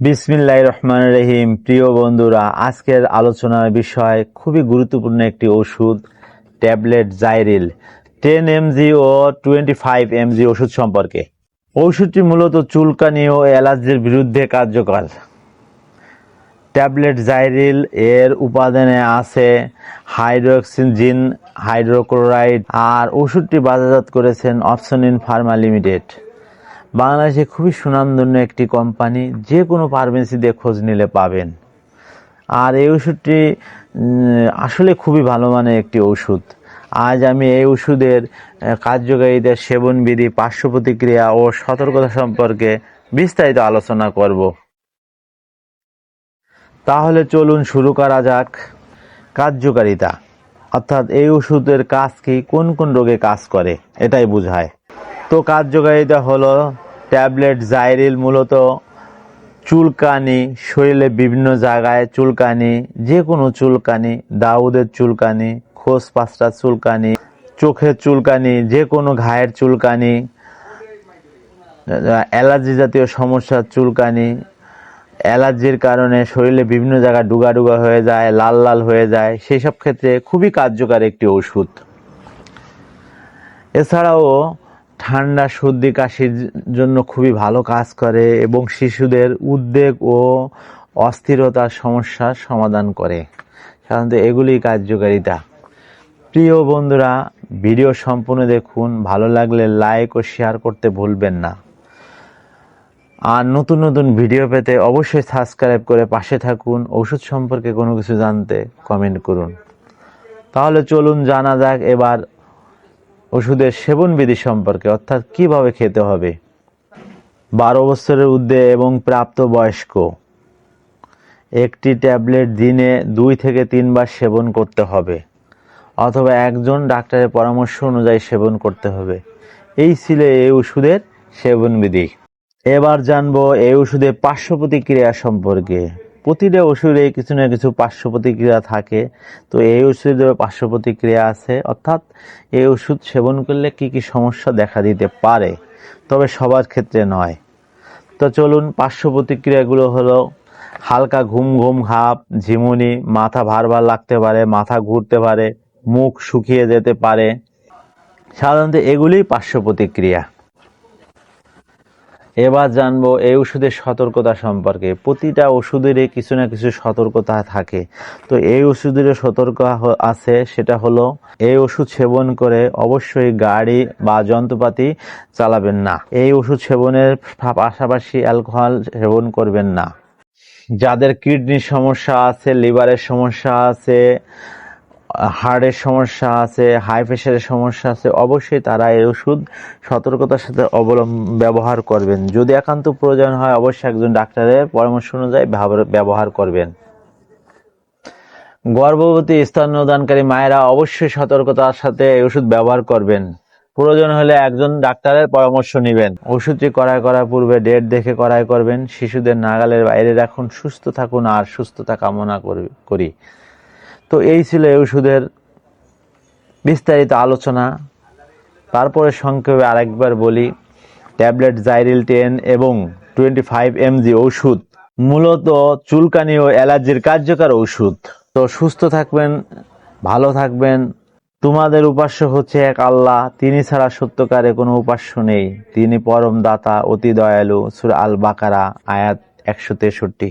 বিসমিল্লাহির রহমানির রহিম। প্রিয় বন্ধুরা, আজকের আলোচনার বিষয় খুবই গুরুত্বপূর্ণ একটি ওষুধ, ট্যাবলেট জাইরিল 10 mg ও 25 mg ওষুধ সম্পর্কে। ওষুধটি মূলত চুলকানি ও অ্যালার্জির বিরুদ্ধে কার্যকর। ট্যাবলেট জাইরিল এর উপাদানে আছে হাইড্রোক্সিজিন হাইড্রোক্লোরাইড, আর ওষুধটি বাজারজাত করেছেন অপশনিন ফার্মা লিমিটেড। বাংলাদেশে খুবই সুনামধন্য একটি কোম্পানি, যে কোনো ফার্মেসিতে খোঁজ নিলে পাবেন। আর এই ওষুধটি আসলে খুবই ভালো মানের একটি ওষুধ। আজ আমি এই ওষুধের কার্যকারিতা, সেবনবিধি, পার্শ্ব প্রতিক্রিয়া ও সতর্কতা সম্পর্কে বিস্তারিত আলোচনা করব। তাহলে চলুন শুরু করা যাক। কার্যকারিতা অর্থাৎ এই ওষুধের কাজ কি, কোন কোন রোগে কাজ করে, এটাই বোঝায়। তো কার্যকারিতা হলো, ট্যাবলেট জাইরিল মূলত চুলকানি, শরীরে বিভিন্ন জায়গায় চুলকানি, যে কোনো চুলকানি, দাউদের চুলকানি, খোঁজ পাঁচটার চুলকানি, চোখের চুলকানি, যে কোনো ঘায়ের চুলকানি, অ্যালার্জি জাতীয় সমস্যার চুলকানি, অ্যালার্জির কারণে শরীরে বিভিন্ন জায়গায় ডুগা ডুগা হয়ে যায়, লাল লাল হয়ে যায়, সেই সব ক্ষেত্রে খুবই কার্যকর একটি ওষুধ। এছাড়াও ঠান্ডা, সর্দি, কাশির জন্য খুবই ভালো কাজ করে এবং শিশুদের উদ্বেগ ও অস্থিরতার সমস্যার সমাধান করে। সাধারণত এগুলি কার্যকারিতা। প্রিয় বন্ধুরা, ভিডিও সম্পূর্ণ দেখুন। ভালো লাগলে লাইক ও শেয়ার করতে ভুলবেন না। আর নতুন নতুন ভিডিও পেতে অবশ্যই সাবস্ক্রাইব করে পাশে থাকুন। ওষুধ সম্পর্কে কোনো কিছু জানতে কমেন্ট করুন। তাহলে চলুন জানা যাক এবার ওষুধের সেবনবিধি সম্পর্কে, অর্থাৎ কিভাবে খেতে হবে। 12 বছরের ঊর্ধ্বে এবং প্রাপ্তবয়স্ক একটি ট্যাবলেট দিনে 2 থেকে 3 বার সেবন করতে হবে, অথবা একজন ডাক্তারের পরামর্শ অনুযায়ী সেবন করতে হবে। এই ছিল এই ওষুধের সেবনবিধি। এবার জানবো এই ওষুধের পার্শ্ব প্রতিক্রিয়া সম্পর্কে। প্রতিটা ওষুধে কিছু না কিছু পার্শ্ব প্রতিক্রিয়া থাকে। তো এই ওষুধের পার্শ্ব প্রতিক্রিয়া আছে, অর্থাৎ এই ওষুধ সেবন করলে কি কি সমস্যা দেখা দিতে পারে, তবে সবার ক্ষেত্রে নয়। তো চলুন, পার্শ্ব প্রতিক্রিয়াগুলো হলো হালকা ঘুম ঘুম ভাব, ঝিমুনি, মাথা ভার ভার লাগতে পারে, মাথা ঘুরতে পারে, মুখ শুকিয়ে যেতে পারে। সাধারণত এগুলি পার্শ্ব প্রতিক্রিয়া। এবার জানবো এই ওষুধের সতর্কতা সম্পর্কে। প্রতিটা ওষুধেরই কিছু না কিছু সতর্কতা থাকে। তো এই ওষুধের সতর্ক আছে, সেটা হলো এই ওষুধ সেবন করে অবশ্যই গাড়ি বা যন্ত্রপাতি চালাবেন না। এই ওষুধ সেবনের পাশাপাশি অ্যালকোহল সেবন করবেন না। যাদের কিডনির সমস্যা আছে, লিভারের সমস্যা আছে, হার্টের সমস্যা আছে, হাই প্রেশারের সমস্যা আছে, অবশ্যই তারা এই ওষুধ সতর্কতার সাথে ব্যবহার করবেন। যদি একান্ত প্রয়োজন হয় অবশ্যই একজন ডাক্তারের পরামর্শ অনুযায়ী ব্যবহার করবেন। গর্ভবতী স্তন্যদানকারী মায়েরা অবশ্যই সতর্কতার সাথে এই ওষুধ ব্যবহার করবেন। প্রয়োজন হলে একজন ডাক্তারের পরামর্শ নেবেন। ওষুধটি ক্রয় করার পূর্বে ডেট দেখে ক্রয় করবেন। শিশুদের নাগালের বাইরে রাখুন। সুস্থ থাকুন আর সুস্থতা কামনা করি। তো এই ছিল এই ওষুধের বিস্তারিত আলোচনা। তারপরে সংক্ষেপে আরেকবার বলি, ট্যাবলেট জাইরিল 10 এবং 25 mg ওষুধ মূলত চুলকানি ও অ্যালার্জির কার্যকর ওষুধ। তো সুস্থ থাকবেন, ভালো থাকবেন। তোমাদের উপাস্য হচ্ছে এক আল্লাহ, তিনি ছাড়া সত্যকারে কোনো উপাস্য নেই। তিনি পরম দাতা, অতি দয়ালু। সূরা আল বাকারা আয়াত 163।